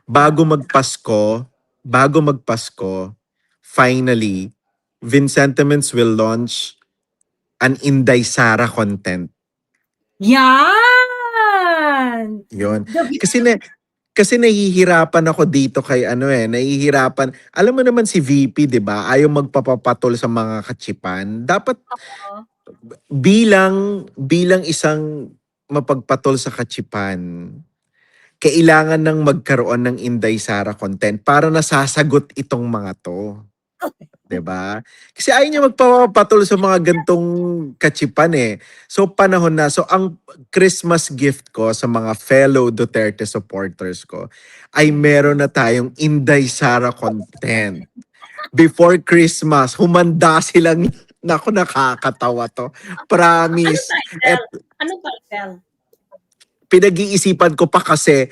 bago magpasko, bago magpasko, finally, Vincentiments will launch an Inday Sara content. Yan! Yun. Kasi nahihirapan ako dito kay nahihirapan. Alam mo naman si VP, 'di ba? Ayaw magpapapatol sa mga katsipan. Dapat bilang isang mapagpatol sa katsipan, kailangan ng magkaroon ng Inday Sara content para nasasagot itong mga 'to. 'Di ba? Kasi ayaw niya magpapatol sa mga gantong katsipan eh. So panahon na. So ang Christmas gift ko sa mga fellow Duterte supporters ko ay meron na tayong Inday Sara content. Before Christmas, humanda silang naku, nakakatawa to. Promise. At Anong title? pinag-iisipan ko pa kasi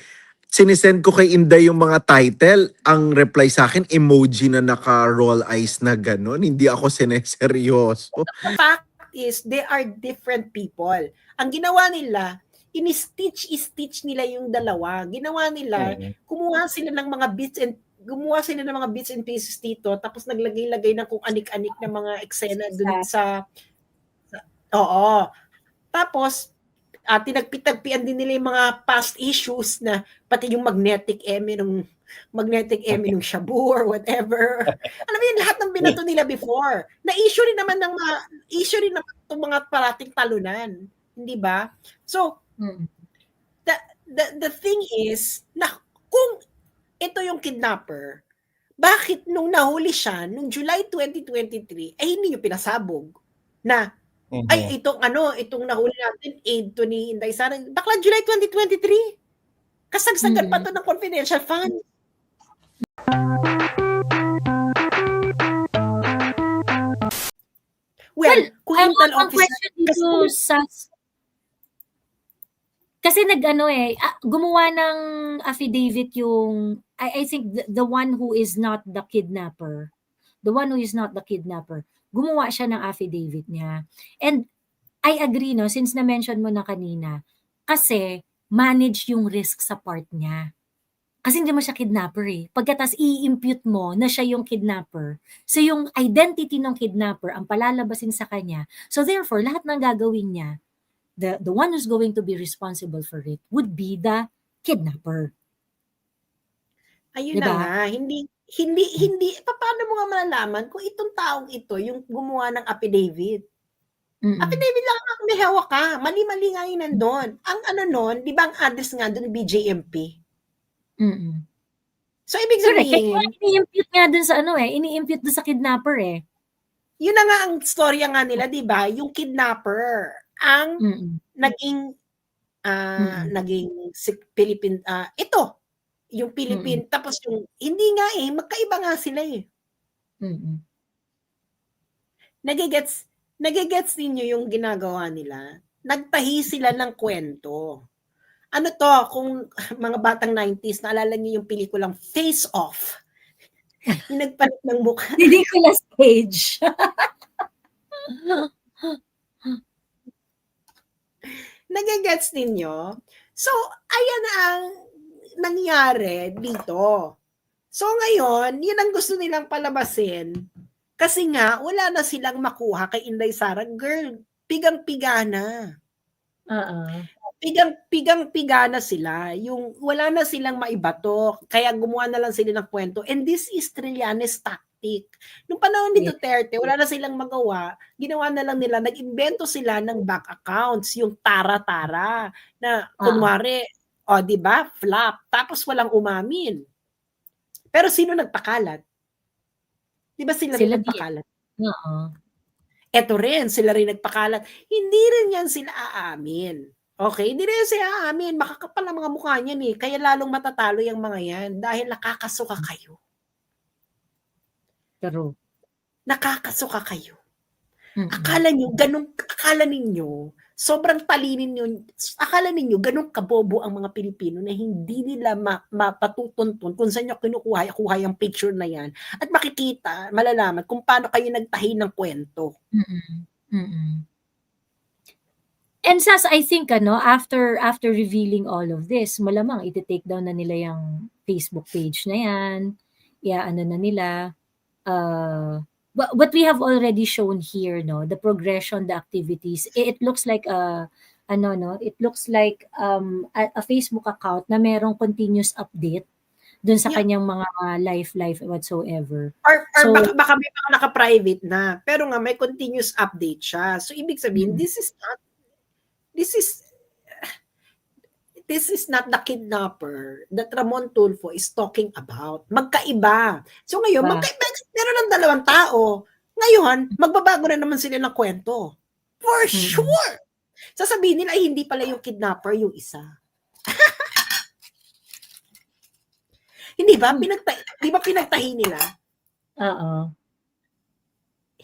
sinisend ko kay Inday yung mga title. Ang reply sa akin, emoji na naka-roll eyes na gano'n. Hindi ako sineseryoso. The fact is, they are different people. Ang ginawa nila, ini-stitch nila yung dalawa. Ginawa nila, gumawa sila ng mga bits and pieces dito, tapos naglagay-lagay ng kung anik-anik na mga eksena dun sa oo. Tapos, tinagpi-tagpian din nila yung mga past issues na pati yung magnetic eme ng shabu or whatever. Alam mo yun, lahat ng binato nila before. Na-issue rin naman itong mga parating talunan. Hindi ba? So, the thing is, na kung ito yung kidnapper, bakit nung nahuli siya, nung July 2023, ay hindi nyo pinasabog na ay, itong nahuli natin, aid to ni Inday Sara. Bakla July 2023. Kasagsagan pa to ng confidential fund. Well, kung intel ang officer, question dito kasi gumawa ng affidavit yung, I think the one who is not the kidnapper. The one who is not the kidnapper. Gumawa siya ng affidavit niya. And I agree, no, since na-mention mo na kanina, kasi manage yung risk sa part niya. Kasi hindi mo siya kidnapper eh. Pagkatas i-impute mo na siya yung kidnapper, so yung identity ng kidnapper ang palalabasin sa kanya. So therefore, lahat ng gagawin niya, the one who's going to be responsible for it would be the kidnapper. Ayun diba? Na nga, hindi, paano mo nga malalaman kung itong taong ito yung gumawa ng affidavit? Affidavit lang ang may hawak ka. Mali-mali nga yun nandun. Ang nun, di ba ang address nga doon, BJMP? So, ibig sabihin... Correct. Ini-impute nga dun sa ini-impute dun sa kidnapper eh. Yun na nga ang storya nga nila, di ba? Yung kidnapper ang naging Philippine, ito, yung Philippine, tapos yung, hindi nga magkaiba nga sila eh. Nagigets ninyo yung ginagawa nila? Nagtahi sila ng kwento. Ano to, kung mga batang 90s, naalala niyo yung pelikulang Face Off. Yung nagpalit ng mukha. Nicolas Cage. Nagigets ninyo? So, ayan ang nangyari dito. So, ngayon, yun ang gusto nilang palabasin. Kasi nga, wala na silang makuha kay Inday Sara. Girl, pigang-piga na. Pigang-piga na sila. Yung wala na silang maibato. Kaya gumawa na lang sila ng kwento. And this is Trillanes tactic. Nung panahon ni Duterte, wala na silang magawa. Ginawa na lang nila, nag-invento sila ng bank accounts. Yung tara-tara. Na kunwari, di ba, flop. Tapos walang umamin. Pero sino nagpakalat? Di ba sila rin nagpakalat? Eto rin, sila rin nagpakalat. Hindi rin yan sila aamin. Okay? Hindi rin sila aamin. Makakapal ang mga mukha niyan eh. Kaya lalong matatalo yung mga yan dahil nakakasuka kayo. Pero nakakasuka kayo. Akala ninyo, sobrang talinin nyo, akala ninyo, ganun kabobo ang mga Pilipino na hindi nila mapatutuntun kung saan nyo kuha yung picture na yan. At makikita, malalaman kung paano kayo nagtahi ng kwento. And Sas, I think after revealing all of this, malamang ite-take down na nila yung Facebook page na yan. Ano na nila. What we have already shown here, the progression, the activities, it looks like it looks like a Facebook account na merong continuous update dun sa Yeah. kanyang mga life whatsoever. Or So, baka may mga naka-private na, pero nga may continuous update siya. So ibig sabihin, this is not the kidnapper that Ramon Tulfo is talking about. Magkaiba. So ngayon, meron ng dalawang tao. Ngayon, magbabago na naman sila ng kwento. For sure. Sasabihin nila ay hindi pala yung kidnapper yung isa. Hindi ba? Di ba pinagtahi nila? Oo.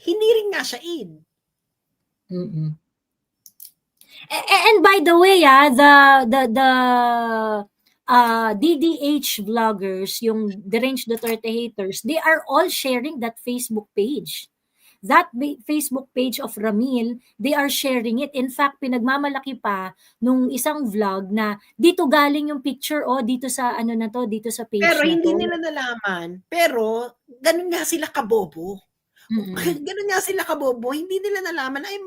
Hindi rin nga siya in. And by the way, the DDH vloggers, yung Deranged Duterte haters, they are all sharing that Facebook page. That Facebook page of Ramil, they are sharing it. In fact, pinagmamalaki pa nung isang vlog na dito galing yung picture dito sa dito sa page Pero na hindi to. nila nalaman. Pero ganun nga sila kabobo. Ganun nga sila kabobo. Hindi nila nalaman ay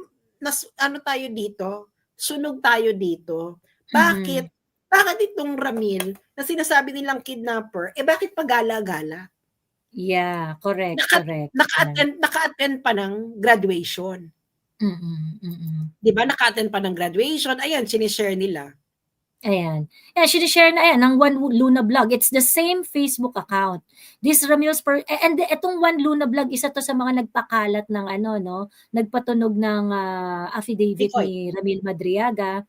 tayo dito? Sunog tayo dito. Bakit? Bakit itong Ramil na sinasabi nilang kidnapper, bakit pagala-gala? Yeah, correct. Naka-attend pa ng graduation. Di ba? Naka-attend pa ng graduation. Ayan, sinishare nila. Ayan. Sinishare na ng One Luna Vlog. It's the same Facebook account. This Ramil's and itong One Luna Vlog, isa to sa mga nagpakalat ng nagpatunog ng affidavit ni Ramil Madriaga.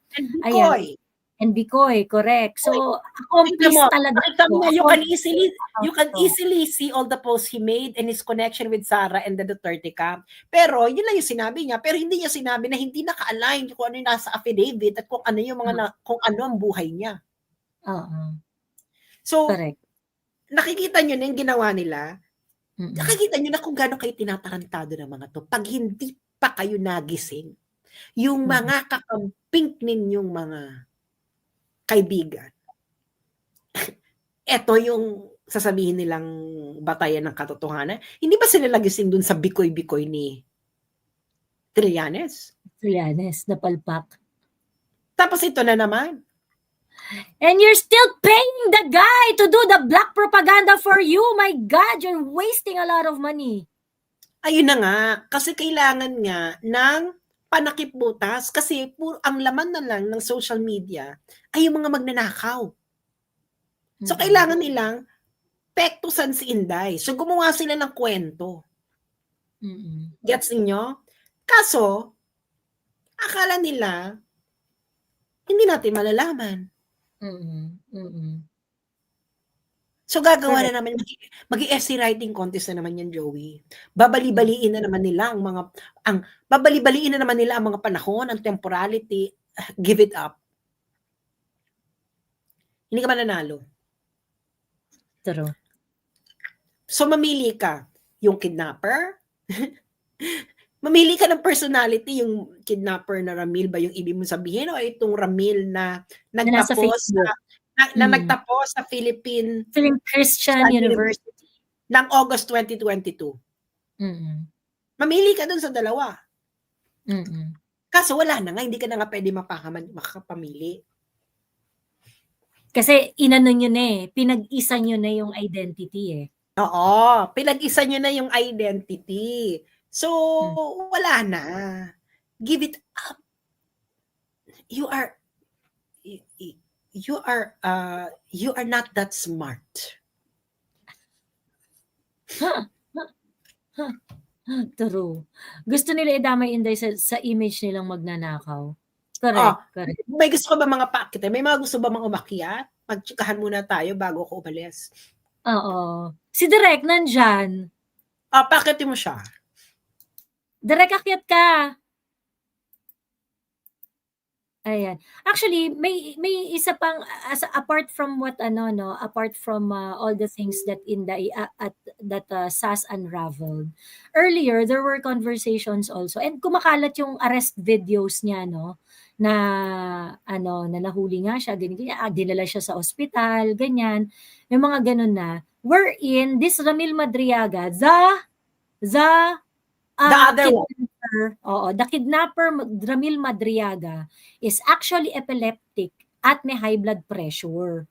And Bicoy, correct. So, accomplice talaga. You can easily see all the posts he made and his connection with Sara and the Duterte camp. Pero, yun lang yung sinabi niya. Pero hindi niya sinabi na hindi naka-align kung ano yung nasa affidavit at kung ano yung kung ano ang buhay niya. So, correct. Nakikita nyo na yung ginawa nila. Nakikita nyo na kung gaano kayo tinatarantado ng mga to. Pag hindi pa kayo nagising, yung mga kakamping ninyong mga kaibigan. Ito yung sasabihin nilang batayan ng katotohanan. Hindi ba sila nagising dun sa bikoy-bikoy ni Trillanes? Trillanes, napalpak. Tapos ito na naman. And you're still paying the guy to do the black propaganda for you. My God, you're wasting a lot of money. Ayun na nga. Kasi kailangan nga ng panakip butas kasi ang laman na lang ng social media ay yung mga magnanakaw. So, kailangan nilang pektusan si Inday. So, gumawa sila ng kwento. Gets niyo? Kaso, akala nila, hindi natin malalaman. So, gagawa na naman, mag-essay writing contest na naman yan, Joey. Babali-baliin na naman nila ang mga panahon, ang temporality. Give it up. Hindi ka mananalo. True. So, mamili ka. Yung kidnapper? Mamili ka ng personality, yung kidnapper na Ramil ba yung ibig mong sabihin? O itong Ramil na nagtapos nagtapos sa Philippine Christian University ng August 2022. Mamili ka dun sa dalawa. Kaso wala na nga, hindi ka na nga pwede makapamili. Kasi inano nyo na pinag-isa nyo na yung identity Oo, pinag-isa nyo na yung identity. So, wala na. Give it up. You are not that smart. True. Gusto nila idamay Inday sa image nilang magnanakaw. Correct. May gusto ka ba mga pakita? May mga gusto ba mga umakyat? Magtsikahan muna tayo bago ako umalis. Oo. Si Direk nandyan. Pakitin mo siya. Direk, akyat ka. Ayan. Actually, may isa pang apart from apart from all the things that SAS unraveled. Earlier there were conversations also and kumakalat yung arrest videos niya na ano, na nahuli nga siya, ganyan, dinala siya sa ospital, ganyan. May mga ganun na. Wherein, this Ramil Madriaga, the The other one. kidnapper, the kidnapper Ramil Madriaga is actually epileptic at may high blood pressure.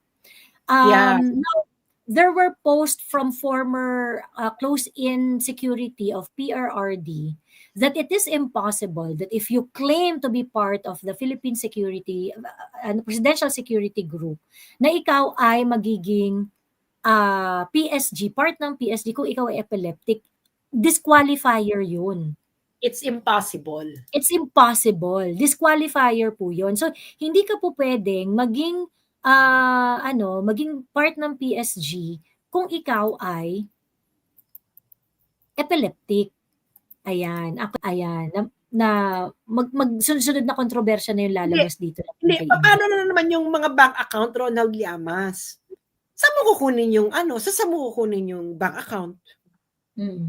Yeah. Now, there were posts from former close-in security of PRRD that it is impossible that if you claim to be part of the Philippine security, presidential security group, na ikaw ay magiging PSG, part ng PSG, kung ikaw ay epileptic, disqualifier yun. It's impossible. It's impossible. Disqualifier po yun. So, hindi ka po pwedeng maging maging part ng PSG kung ikaw ay epileptic. Ayan. Magsunod na kontrobersya na yung lalabas dito. Hindi, paano na naman yung mga bank account, Ronald Llamas? Saan mo kukunin yung bank account?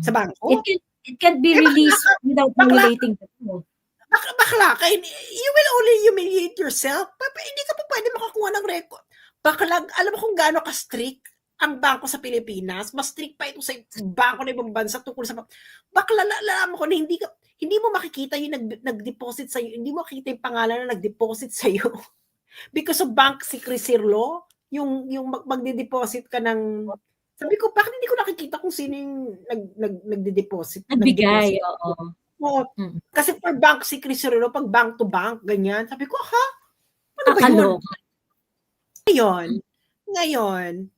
Sa bangko? It can be released without violating the law. Bakla ka, you will only humiliate yourself. Hindi ka pa pwede makakuha ng record. Bakla, alam mo kung gaano ka-strict ang bangko sa Pilipinas? Mas strict pa ito sa bangko na ibang bansa tungkol sa... Bakla, alam mo ko na hindi mo makikita yung nag-deposit sa'yo. Hindi mo makikita yung pangalan na nag-deposit sa'yo. Because of bank secrecy law, yung magde-deposit ka ng... Sabi ko, bakit hindi ko nakikita kung sino yung nagde-deposit? Nagbigay, oo. Oo. Kasi for bank secrecy law, pag bank to bank, ganyan. Sabi ko, ano ba yun? Ngayon,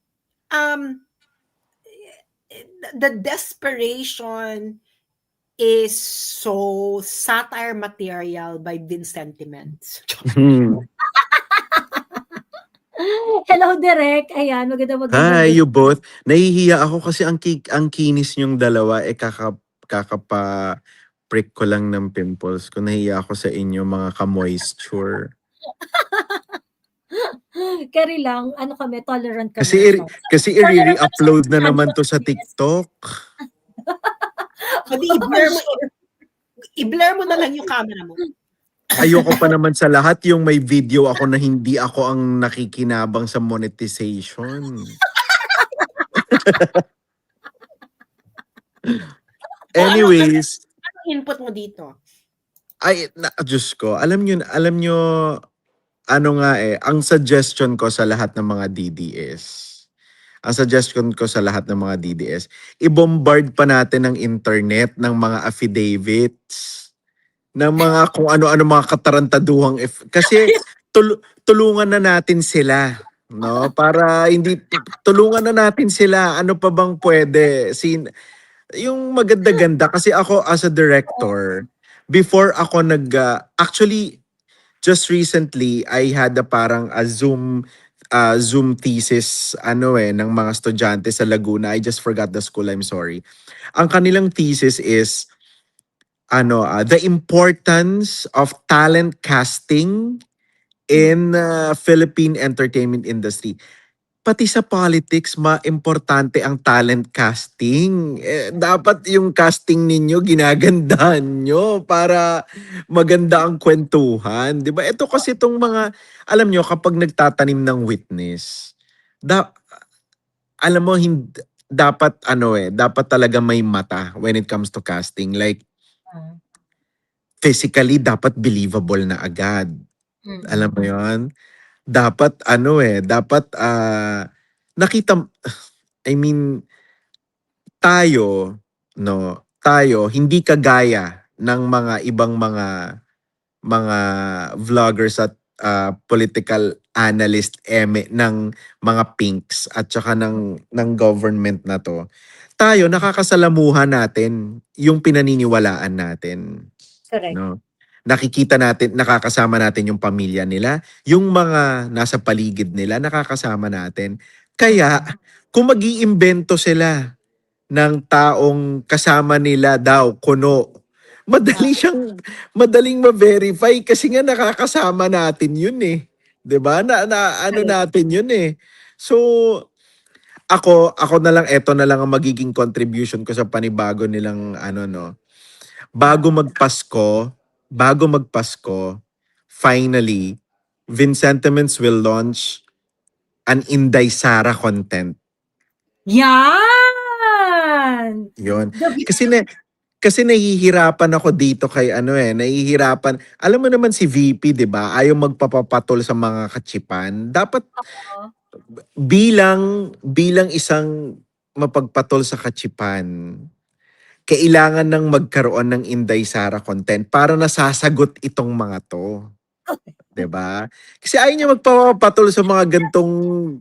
the desperation is so satire material by Vince Sentiments. Hello, Direk. Ayan, maganda. Hi, you both. Nahihiya ako kasi ang kinis niyong dalawa, kakapa-prick ko lang ng pimples ko. Nahihiya ako sa inyo, mga ka-moisture. Carry lang, kami, tolerant kami. Kasi i-re-upload na naman to sa TikTok. I-blur mo na lang yung camera mo. Ayoko pa naman sa lahat yung may video ako na hindi ako ang nakikinabang sa monetization. Anyways. Ano input mo dito? Diyos ko, alam nyo, ang suggestion ko sa lahat ng mga DDS, i-bombard pa natin ng internet ng mga affidavits, ng mga kung ano-ano mga katarantaduhang kasi tulungan na natin sila, no? Para tulungan na natin sila, ano pa bang pwede? Yung maganda-ganda kasi ako as a director, before ako actually just recently I had a Zoom thesis ng mga estudyante sa Laguna. I just forgot the school, I'm sorry. Ang kanilang thesis is the importance of talent casting in Philippine entertainment industry. Pati sa politics, importante ang talent casting. Dapat yung casting ninyo, ginagandahan nyo para maganda ang kwentuhan. Diba? Ito kasi itong mga, alam nyo, kapag nagtatanim ng witness, alam mo, dapat talaga may mata when it comes to casting. Like, physically, dapat believable na agad. Alam mo yun? Dapat nakita, tayo, hindi kagaya ng mga ibang mga vloggers at political analyst ng mga pinks at saka ng government na to. Tayo, nakakasalamuhan natin yung pinaniniwalaan natin. Correct. No? Nakikita natin, nakakasama natin yung pamilya nila, yung mga nasa paligid nila, nakakasama natin. Kaya, kung mag-iimbento sila ng taong kasama nila daw, kuno, madaling ma-verify kasi nga nakakasama natin yun eh. 'Di ba? Natin yun eh. So, ako na lang, eto na lang ang magiging contribution ko sa panibago nilang Bago magpasko, finally, Vincentiments will launch an Inday Sara content. Yan! Yun. The- Kasi nahihirapan ako dito kay nahihirapan. Alam mo naman si VP, 'di ba? Ayaw magpapapatol sa mga kachipan. Dapat bilang isang mapagpatol sa kachipan, kailangan ng magkaroon ng Inday Sara content para nasasagot itong mga to. 'Di ba? Kasi ayaw niya magpapatol sa mga gantong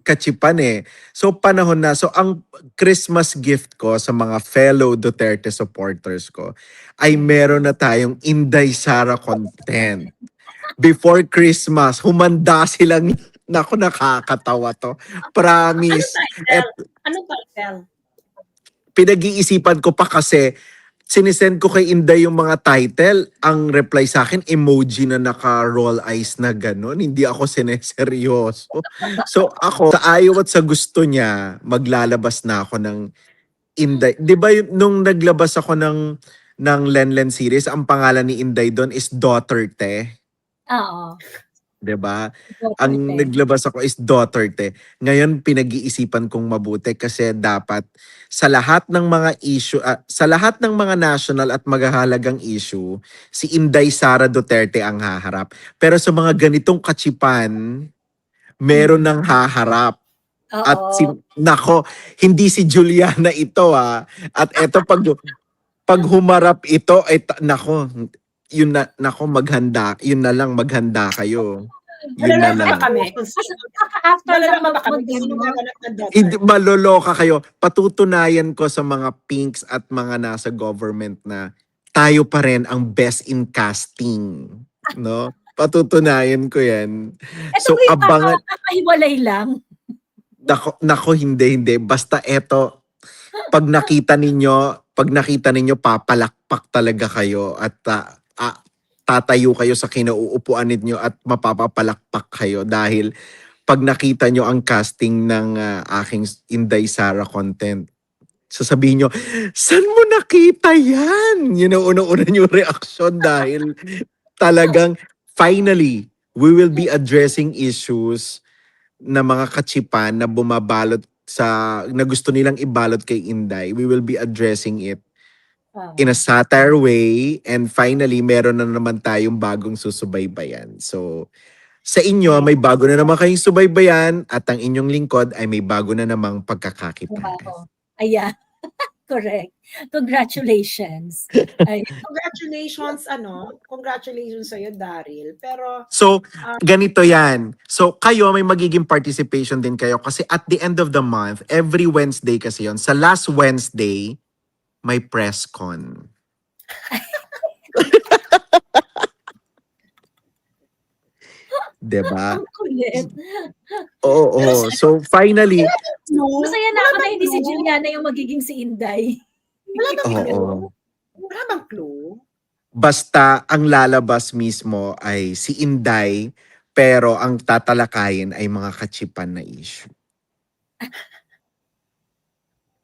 kachipan eh. So panahon na. So ang Christmas gift ko sa mga fellow Duterte supporters ko ay meron na tayong Inday Sara content. Before Christmas, humanda silang naku, nakakatawa to. Promise. At Anong title? pinag-iisipan ko pa kasi sinisend ko kay Inday yung mga title. Ang reply sa akin, emoji na naka-roll eyes na gano'n. Hindi ako sineseryoso. So ako, sa ayaw at sa gusto niya, maglalabas na ako ng Inday. Di ba nung naglabas ako ng Lenlen series, ang pangalan ni Inday doon is Daughter Te. Oo. 'Di ba? Daughter Ang Te. naglabas ako is Daughter Te. Ngayon pinag-iisipan kong mabuti kasi dapat sa lahat ng mga issue, sa lahat ng mga national at magahalagang issue, si Inday Sara Duterte ang haharap. Pero sa mga ganitong kachipan, meron ng haharap. At Oo. nako, hindi si Juliana ito At eto pag humarap ito ay nako, yun na nako maghanda, yun na lang maghanda kayo. Yun na Malalaman lang. ba kami? After lang Malalaman ba kami kung sino mag-ano, gaganap ng daughter? Hindi maloloka kayo. Patutunayan ko sa mga pinks at mga nasa government na tayo pa rin ang best in casting, no? Patutunayan ko 'yan. ito So ba yung abangan kakahiwalay lang? nako hindi. Basta eto, pag nakita ninyo papalakpak talaga kayo at tatayo kayo sa kinauupuan ninyo at mapapapalakpak kayo dahil pag nakita nyo ang casting ng aking Inday Sara content, sasabihin nyo, saan mo nakita yan? Yun ang una-una yung reaksyon dahil talagang finally, we will be addressing issues na mga kachipan na bumabalot na gusto nilang ibalot kay Inday. We will be addressing it in a satire way, and finally meron na naman tayong bagong susubaybayan. So sa inyo may bago na naman kayong subaybayan at ang inyong lingkod ay may bago na namang pagkakakitaan. Wow. Ayan. Correct. Congratulations. Ay, Congratulations sa'yo, Daryl. Pero, So ganito yan. So kayo may magiging participation din kayo kasi at the end of the month, every Wednesday kasi yon. Sa last Wednesday, may press con. Diba? ang kulit. Oo. So finally, Masaya na ako na hindi si Juliana yung magiging si Inday. Wala bang clue? oo. Wala bang clue? Basta ang lalabas mismo ay si Inday, pero ang tatalakayin ay mga kachipan na issue.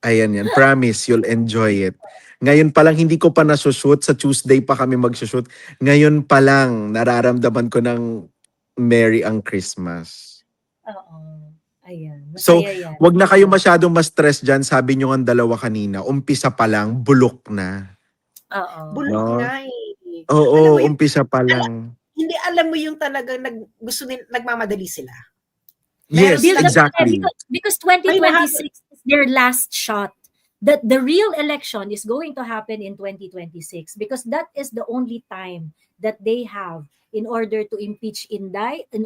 Ayan yan. Promise, you'll enjoy it. Ngayon pa lang, hindi ko pa nasushoot. Sa Tuesday pa kami magsushoot. Ngayon pa lang, nararamdaman ko ng merry ang Christmas. Oo. Ayan. So, Masaya yan. wag na kayo masyadong ma-stress dyan. Sabi nyo ang dalawa kanina, umpisa pa lang, bulok na. Oo. Bulok No? na eh. Oo, Alam mo yung- umpisa pa lang. Hindi alam mo yung talagang nagmamadali sila. Yes, Meron exactly. Because 2026 is their last shot. That the real election is going to happen in 2026 because that is the only time that they have in order to impeach Inday, in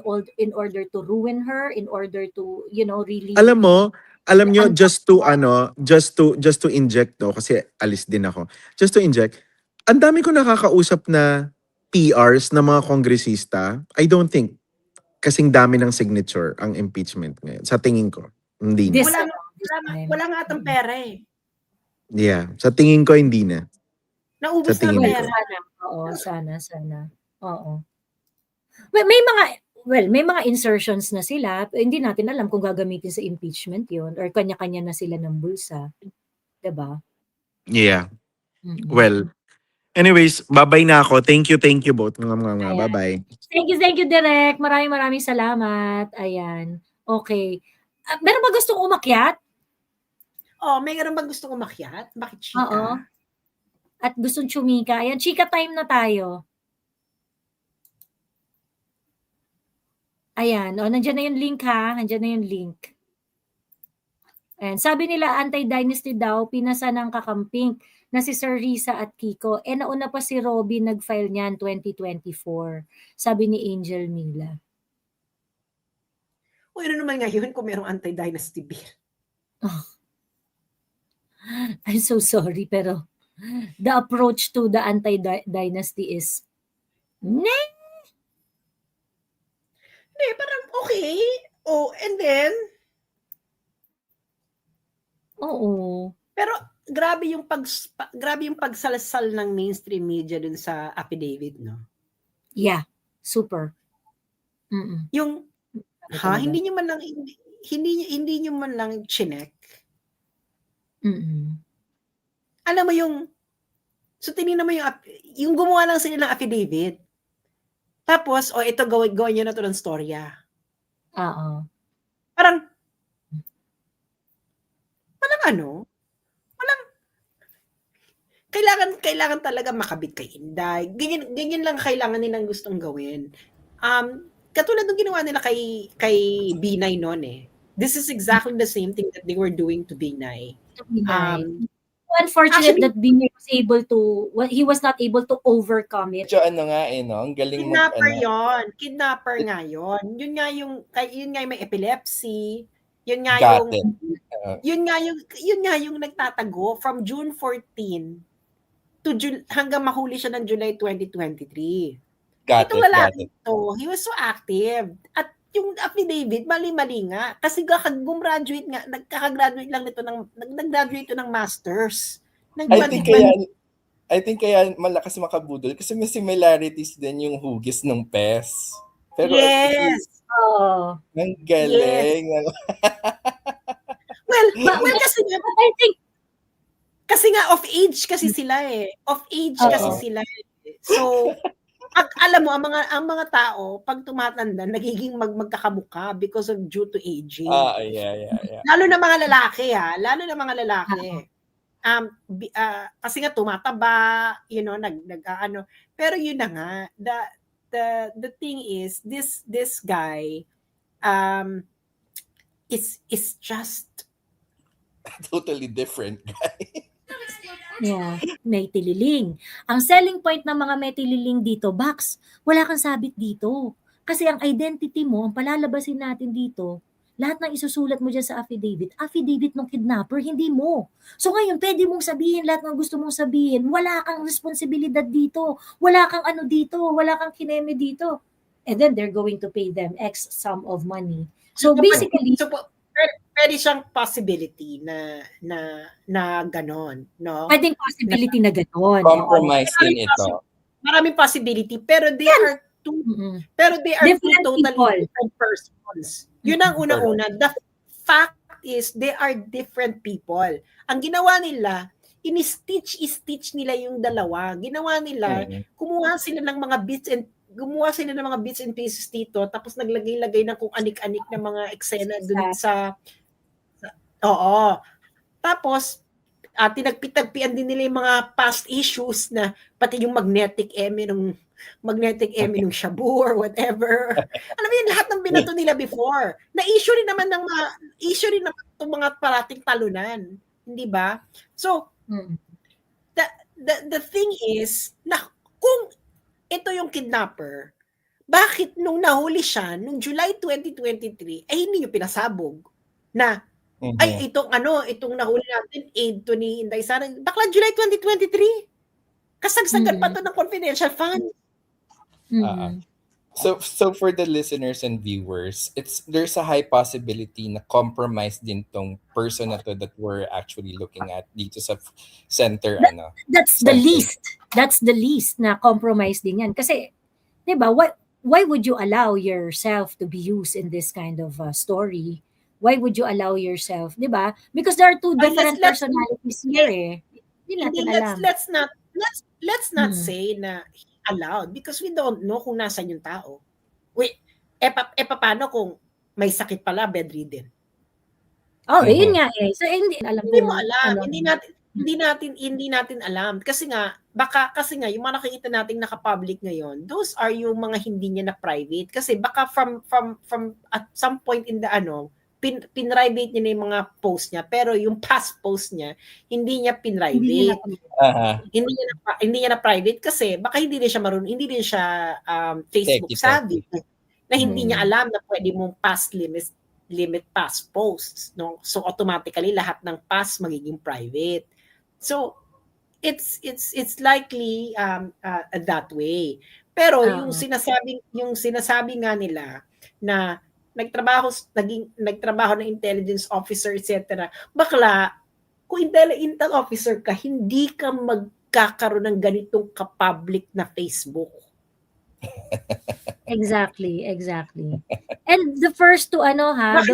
order to ruin her, in order to, really... Alam nyo, just to inject, no, kasi alis din ako. Just to inject, ang dami ko nakakausap na PRs na mga kongresista. I don't think kasing dami ng signature ang impeachment ngayon. Sa tingin ko, hindi na. This- Wala nga atang pera eh. Yeah, sa tingin ko hindi na. Naubos Sa na tingin pera. ko. Sana. Oo. May mga insertions na sila. Hindi natin alam kung gagamitin sa impeachment yon or kanya-kanya na sila ng bulsa. 'Di ba? Yeah. Mm-mm. Well, Anyways, babay na ako. Thank you both. Ayan. Bye-bye. Thank you, Direk. Maraming salamat. Ayan. Okay. Meron ba gustong umakyat? Oh, may ganun bang gustong umakyat? Bakit chika? Oo. At gustong chumika. Ayan, chika time na tayo. Ayan. O, nandiyan na yung link ha. Nandiyan na yung link. Ayan. Sabi nila, anti-dynasty daw, pinasa ng kakamping na si Sir Risa at Kiko. Nauna pa si Robin nag-file niyan 2024. Sabi ni Angel Mila. O ano naman ngayon kung merong anti-dynasty bill? Oh. I'm so sorry, pero the approach to the anti-dynasty is, Hindi, parang okay. Oh, and then, oo. pero grabe yung pagsalasal ng mainstream media dun sa affidavit, no? Yeah, super. Mm-mm. Yung hindi niyo man lang chinek. Mm-mm. Alam mo so tinignan mo yung gumawa lang sila ng affidavit. Tapos, ito gawin niyo na to ng storya. Oo. Parang kailangan talaga makabit kay Inday. Ganyan lang kailangan nilang gustong gawin. Katulad ng ginawa nila kay Binay noon eh. This is exactly the same thing that they were doing to Binay. Unfortunate actually, that Binay was able to, he was not able to overcome it. So ano nga no? Ang galing Kidnapper nga yun. Yun nga yung may epilepsy. Yun nga yung nagtatago from June 14 to hanggang mahuli siya ng July 2023. Itong lalaki ito, he was so active. At yung affidavit, mali-mali nga. Kasi nagkakagraduate lang nito nag-graduate ng masters. I think kaya malakas makabudol kasi may similarities din yung hugis ng PES. Pero yes. Ang galing. Yes. well kasi nga of age kasi sila eh. Of age kasi sila eh. So alam mo ang mga tao pag tumatanda nagiging magkakamukha because of due to aging. Yeah. Lalo na mga lalaki kasi nga tumataba, nag-ano. Pero yun na nga, the thing is this guy is just totally different guy. Yeah, may tililing. Ang selling point ng mga may tililing dito, Bax, wala kang sabit dito. Kasi ang identity mo, ang palalabasin natin dito, lahat ng isusulat mo dyan sa affidavit ng kidnapper, hindi mo. So ngayon, pwede mong sabihin lahat ng gusto mong sabihin, wala kang responsibilidad dito, wala kang ano dito, wala kang kineme dito. And then they're going to pay them X sum of money. So basically, pwede siyang possibility na ganon, no? Pwedeng possibility na ganon. Compromise din ito. Maraming possibility, pero they are two totally different persons. Yun ang una-una. The fact is, they are different people. Ang ginawa nila, in-stitch nila yung dalawa. Ginawa nila, gumawa sila ng mga bits and pieces dito, tapos naglagay-lagay ng kung anik-anik na mga eksena dun sa Tapos, tinagpi-tagpian din nila yung mga past issues na pati yung magnetic eme ng shabu or whatever. Alam mo yun, lahat ng binato nila before. Na-issue rin naman itong mga parating talunan. Hindi ba? So, the thing is, na kung ito yung kidnapper, bakit nung nahuli siya, nung July 2023, ay hindi nyo pinasabog na ay, itong nahuli natin, aid to ni Inday Sara. Bakla July 2023. Kasagsagan pa to ng confidential fund. So for the listeners and viewers, there's a high possibility na compromise din tong person na to that we're actually looking at dito sa center. That's the least. That's the least na compromise din yan. Kasi, di ba, why would you allow yourself to be used in this kind of story? Why would you allow yourself, di ba? Because there are two different personalities here eh. Hindi natin alam. let's not Mm. say na allowed because we don't know kung nasan yung tao. Wait, paano kung may sakit pala, bedridden? Oh, yun Mhm. nga eh. So, hindi alam Hindi mo kung alam, ano. hindi natin alam kasi nga yung mga nakikita nating naka-public ngayon, those are yung mga hindi niya na private kasi baka from at some point in the pinrivate niya na yung mga post niya pero yung past post niya hindi niya Hindi nila pinrivate. Aha. Hindi niya na private kasi baka hindi din siya marunong, hindi din siya Facebook savvy na hindi niya alam na pwede mong past limit past posts, no? So automatically lahat ng past magiging private. So it's likely that way. Pero yung sinasabi nga nila na nagtrabaho ng intelligence officer etc. Bakla kung intel officer ka, hindi ka magkakaroon ng ganitong ka-public na Facebook. Exactly. And the first to Baka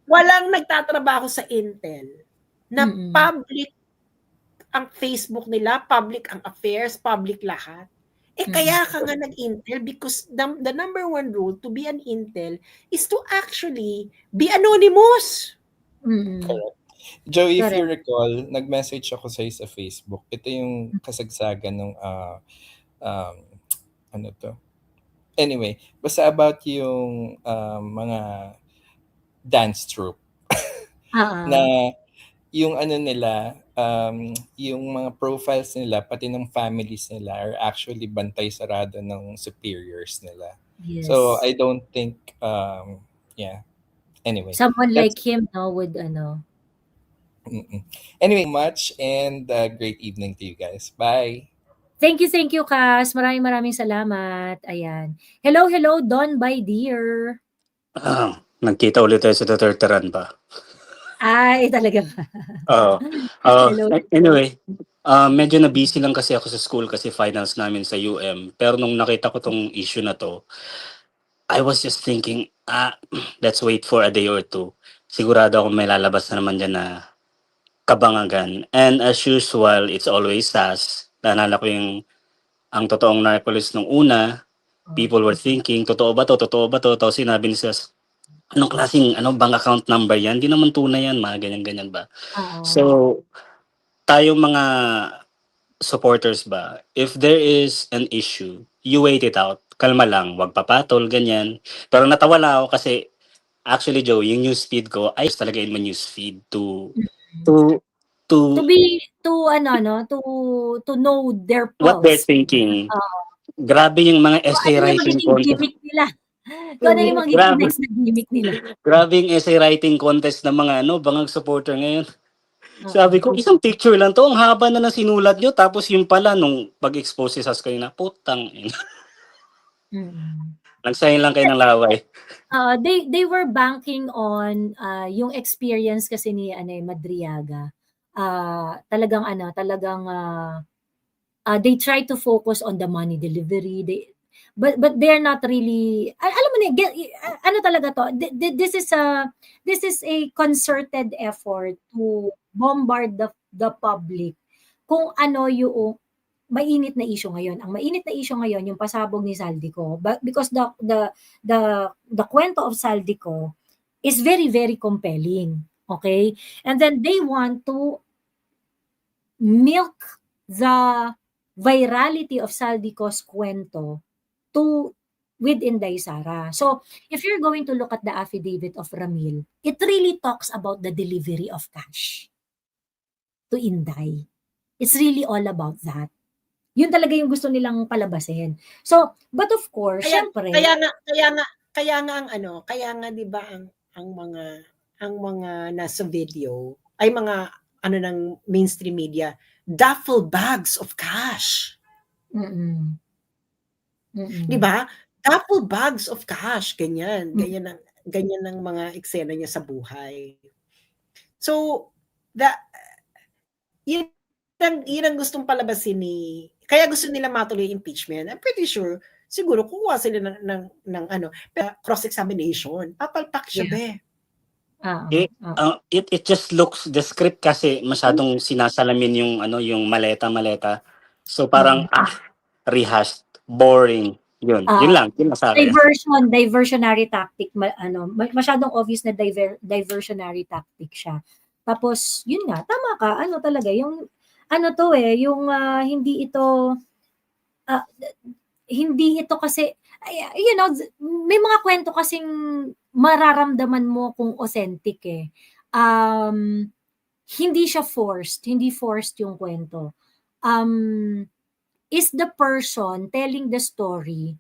walang nagtatrabaho sa Intel na public ang Facebook nila, public ang affairs, public lahat. Kaya ka nga nag-Intel because the number one rule to be an Intel is to actually be anonymous. Correct. Joey, if you recall, nag-message ako sa'yo sa Facebook. Ito yung kasagsagan ng ano to? Anyway, basta about yung mga dance troupe. Na yung ano nila, yung mga profiles nila, pati ng families nila are actually bantay sarado ng superiors nila. Yes. So, I don't think, yeah. Anyway. Someone like him would Anyway, much and great evening to you guys. Bye. Thank you, Cas. Maraming salamat. Ayan. Hello, Don by dear. Nagkita ulit tayo sa Duterte Run ba? Ay, talaga ba? Anyway, medyo na-busy lang kasi ako sa school kasi finals namin sa UM. Pero nung nakita ko tong issue na to, I was just thinking, let's wait for a day or two. Sigurado ako may lalabas na naman dyan na kabangagan. And as usual, it's always SAS. Naalala ko ang totoong Narcolis nung una, people were thinking, totoo ba to? Tapos sinabi ni SAS, anong klaseng bank account number yan? Di naman tunay yan, mga ganyan-ganyan ba? So, tayong mga supporters ba, if there is an issue, you wait it out. Kalma lang, wag papatol, ganyan. Pero natawa lang ako kasi, actually, Joe, yung newsfeed ko, ay talaga in my newsfeed to know their pulse. What they're thinking. Grabe yung mga essay writing contest. Ano yung mga next na gimmick nila? Grabe yung essay writing contest ng mga bangag supporter ngayon. Sabi ko, isang picture lang to, ang haba na sinulat nyo, tapos yung pala, nung pag-expose sa kayo na, putang. Nagsayin lang kayo ng laway. They were banking on yung experience kasi ni Madriaga. Talagang they try to focus on the money delivery. But they're not really, alam mo talaga to, this is a concerted effort to bombard the public kung ano yung mainit na issue ngayon. Ang mainit na issue ngayon yung pasabog ni Saldico, because the kwento of Saldico is very, very compelling. Okay? And then they want to milk the virality of Saldico's kwento with Inday Sara. So, if you're going to look at the affidavit of Ramil, it really talks about the delivery of cash to Inday. It's really all about that. Yun talaga yung gusto nilang palabasin. So, but of course, syempre, kaya nga 'di ba ang mga nasa video ay mga ng mainstream media, duffel bags of cash. Di ba? Duffel bags of cash, ganyan ang mga eksena niya sa buhay. So, yun ang gustong palabasin kaya gusto nila matuloy impeachment. I'm pretty sure, siguro kukuha sila ng cross-examination. Papalpak siya, It just looks, the script kasi masyadong sinasalamin yung maleta. So parang, rehashed, boring. Yun lang sa akin. Diversionary tactic, masyadong obvious na diversionary tactic siya. Tapos, yun nga, tama ka, talaga, yung, yung hindi ito kasi, may mga kwento kasing mararamdaman mo kung authentic eh. Hindi siya forced, hindi forced yung kwento. Is the person telling the story,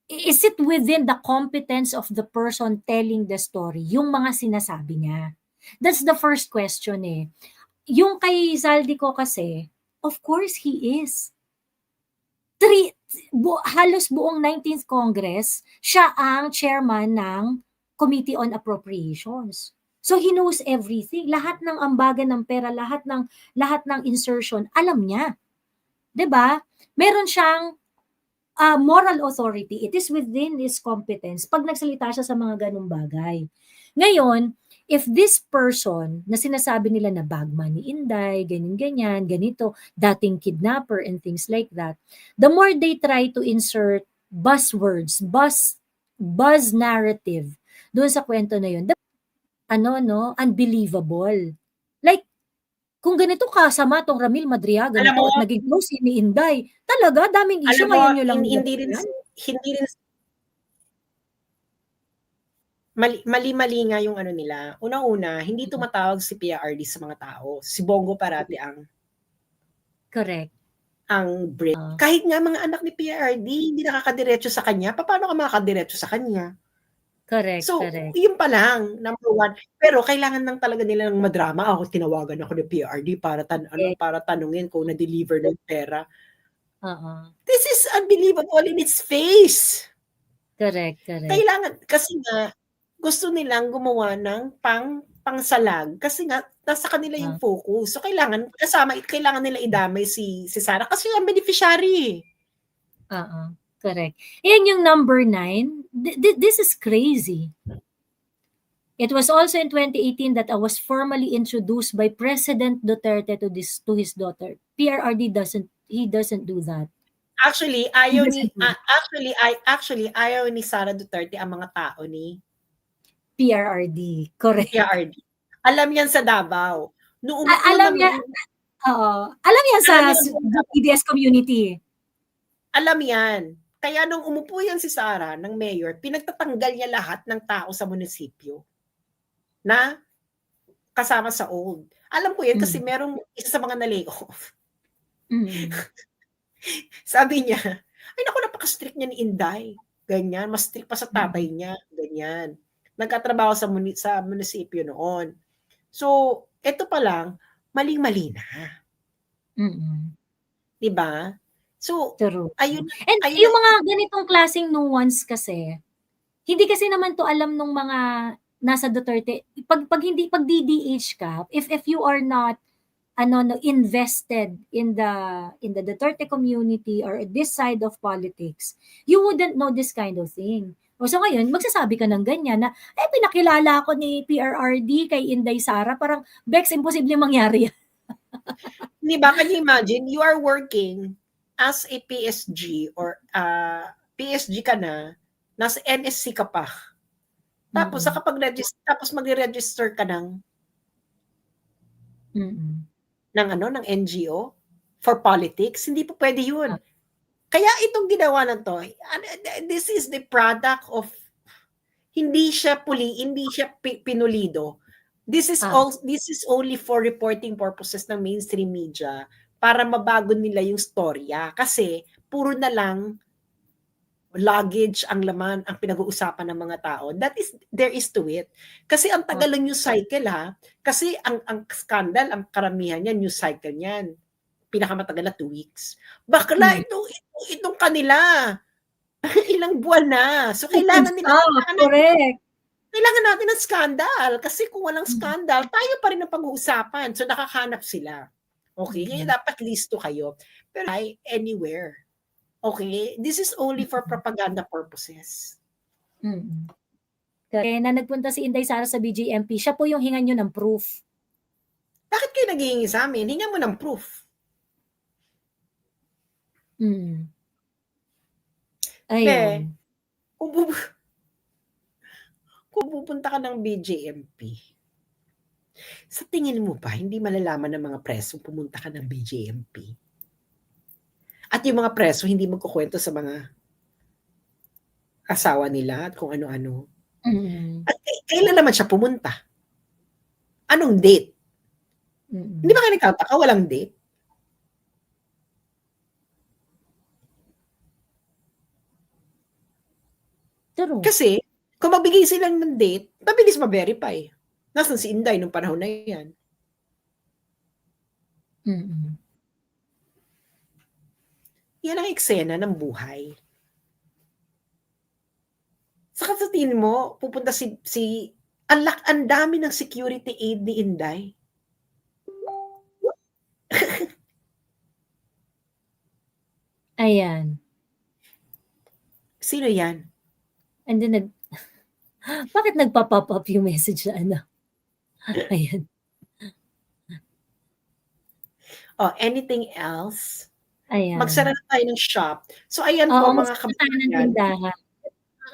is it within the competence of the person telling the story, yung mga sinasabi niya? That's the first question eh. Yung kay Zaldico kasi, of course he is. Halos buong 19th Congress, siya ang chairman ng Committee on Appropriations. So he knows everything. Lahat ng ambagan ng pera, lahat ng insertion, alam niya. 'Di ba? Meron siyang moral authority. It is within his competence pag nagsalita siya sa mga ganung bagay. Ngayon, if this person na sinasabi nila na bagman ni Inday, ganyan, ganito, dating kidnapper and things like that, the more they try to insert buzzwords, buzz narrative doon sa kwento na yun, unbelievable. Like, kung ganito kasama tong Ramil Madriaga Alam mo, at naging close ni Inday, talaga daming issue alam mo, ngayon nyo lang. hindi rin mali nga yung nila. Unang-una, hindi tumatawag si PRD sa mga tao. Si Bongo parati ang Correct. ang break. Kahit nga mga anak ni PRD, hindi nakakadiretso sa kanya, paano ka makakadiretso sa kanya? Correct, So, correct. yun pa lang, number one. Pero kailangan lang talaga nila ng madrama. Ako, tinawagan ako ng PRD para tanungin kung na-deliver ng pera. This is unbelievable in its face. Correct. Kailangan, kasi nga, gusto nilang gumawa ng pangsalag kasi nga nasa kanila yung focus. So kailangan nila idamay si Sara kasi ang beneficiary. Correct. Yan yung number 9. This is crazy. It was also in 2018 that I was formally introduced by President Duterte to his daughter. PRRD doesn't do that. Actually, ayaw ni Sara Duterte ang mga tao ni PRRD. Correct. PRRD. Alam yan sa Davao. Alam yan sa PDS community. Alam yan. Kaya nung umupo yan si Sara ng mayor, pinagtatanggal niya lahat ng tao sa munisipyo na kasama sa old. Alam ko yan kasi merong isa sa mga na-layoff. Sabi niya, ay naku, napaka-strict niya ni Inday. Ganyan, mas strict pa sa tatay niya. Ganyan. Nagkatrabaho sa munisipyo noon. So, eto pa lang, maling-mali na. Diba? So, ayun. Yung mga ganitong klaseng nuance kasi, hindi kasi naman to alam nung mga nasa Duterte. Pag DDH ka, if you are not invested in the Duterte community or this side of politics, you wouldn't know this kind of thing. So ngayon, magsasabi ka ng ganyan na, pinakilala ako ni PRRD kay Inday Sara, parang, Bex, imposible mangyari yan. Diba, can you imagine, you are working as a PSG or PSG ka na, nasa NSC ka pa. Tapos, tapos mag-register ka ng ng NGO for politics, hindi po pwede yun. Kaya itong ginawa na to, this is the product of, hindi siya pinulido. This is only for reporting purposes ng mainstream media para mabago nila yung storya. Kasi puro na lang luggage ang laman ang pinag-uusapan ng mga tao. There is to it. Kasi ang tagal ng news cycle Kasi ang scandal, ang karamihan niyan, news cycle niyan. Pinakamatagal na 2 weeks. Bakla, itong kanila. Ilang buwan na. So, kailangan natin ng scandal. Kasi kung walang scandal, tayo pa rin ang pag-uusapan. So, nakakahanap sila. Okay? Kaya dapat listo kayo. Pero anywhere. Okay? This is only for propaganda purposes. Kaya na nagpunta si Inday Sara sa BJMP, siya po yung hingan nyo ng proof. Bakit kayo naghihingi sa amin? Hingan mo ng proof. Ayun. Kung pupunta ka ng BJMP, sa tingin mo ba, hindi malalaman ng mga preso pumunta ka ng BJMP? At yung mga preso, hindi magkukwento sa mga asawa nila at kung ano-ano. At kailan naman siya pumunta? Anong date? Hindi ba kayo nagtataka walang date? True. Kasi, kung magbigay silang ng date, mabilis ma-verify. Nasaan si Inday nung panahon na yan? Yan ang eksena ng buhay. Saka sa tingin mo, pupunta ang dami ng security aid ni Inday. Ayan. Sino yan? And then bakit nagpa-pop up yung message na ano? Ayan. Oh, anything else? Ayan. Magsara na tayo ng shop. So, ayan Oo, po mga magsara ng kababayan. tindahan.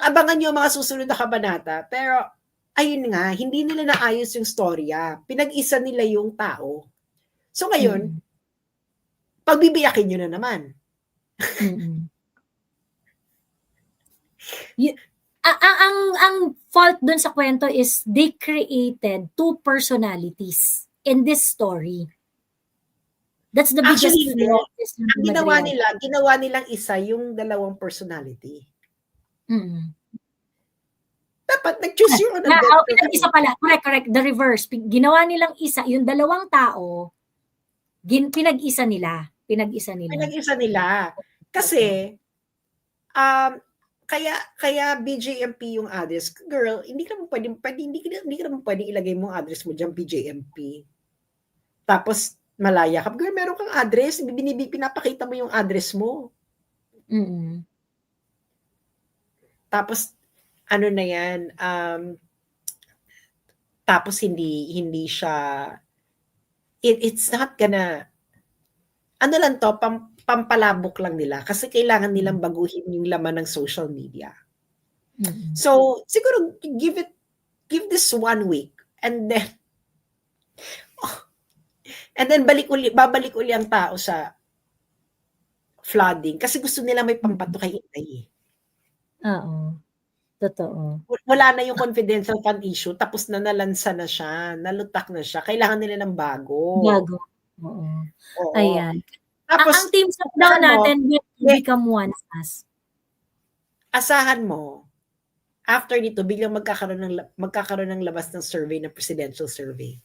Abangan nyo ang mga susunod na kabanata. Pero, ayun nga, hindi nila naayos yung storya. Pinag-isa nila yung tao. So, ngayon, pagbibiyakin nyo na naman. Ang fault dun sa kwento is they created two personalities in this story. That's the biggest Actually, flaw. ang ginawa nilang isa yung dalawang personality. Dapat nag-choose yung pinag-isa pala. Correct. The reverse. Ginawa nilang isa, yung dalawang tao, pinag-isa nila. Kasi, kaya BJMP yung address. Girl, hindi ka naman pwedeng ilagay mo address mo dyan, BJMP. Tapos, malaya ka. Girl, meron kang address, pinapakita mo yung address mo. Tapos, ano na yan, tapos hindi siya, it's not gonna, ano lang to, pampalabok lang nila kasi kailangan nilang baguhin yung laman ng social media. So, siguro, give this 1 week and then babalik uli ang tao sa flooding kasi gusto nila may pampato kay Inday. Oo. Totoo. Wala na yung confidential fund issue, tapos nalansa na siya, nalutak na siya. Kailangan nila ng bago. Oo. Oo. Ayan. Tapos, ang team daw natin will become one as. Asahan mo, after nito, biglang magkakaroon ng labas ng survey, ng presidential survey.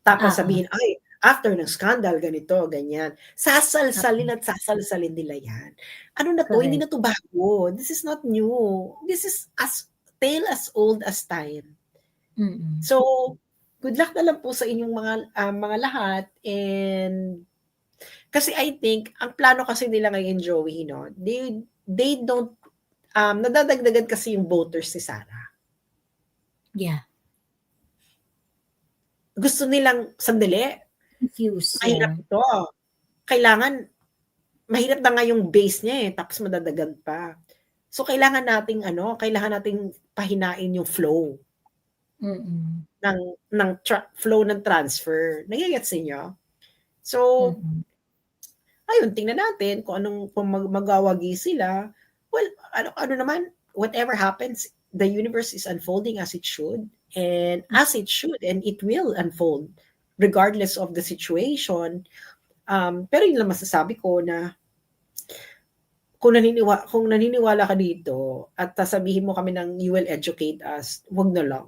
Tapos sabihin, ay, after ng scandal, ganito, ganyan. Sasalsalin nila yan. Ano na to? Hindi na to bago. This is not new. This is tale as old as time. So, good luck na lang po sa inyong mga lahat. And, kasi I think, ang plano kasi nila ngayon, Joey, no? They don't, nadadagdagan kasi yung voters si Sara. Yeah. Gusto nilang, sandali, Confused. mahirap ito. Kailangan, mahirap na nga yung base niya tapos madadagan pa. So, kailangan nating pahinain yung flow. Ng flow ng transfer. Nagigets niyo? So, ayun, tingnan natin kung magawagi sila. Well, ano naman, whatever happens, the universe is unfolding as it should. And as it should, and it will unfold regardless of the situation. Pero yun lang masasabi ko na kung naniniwala ka dito at sasabihin mo kami ng you will educate us, wag na lang.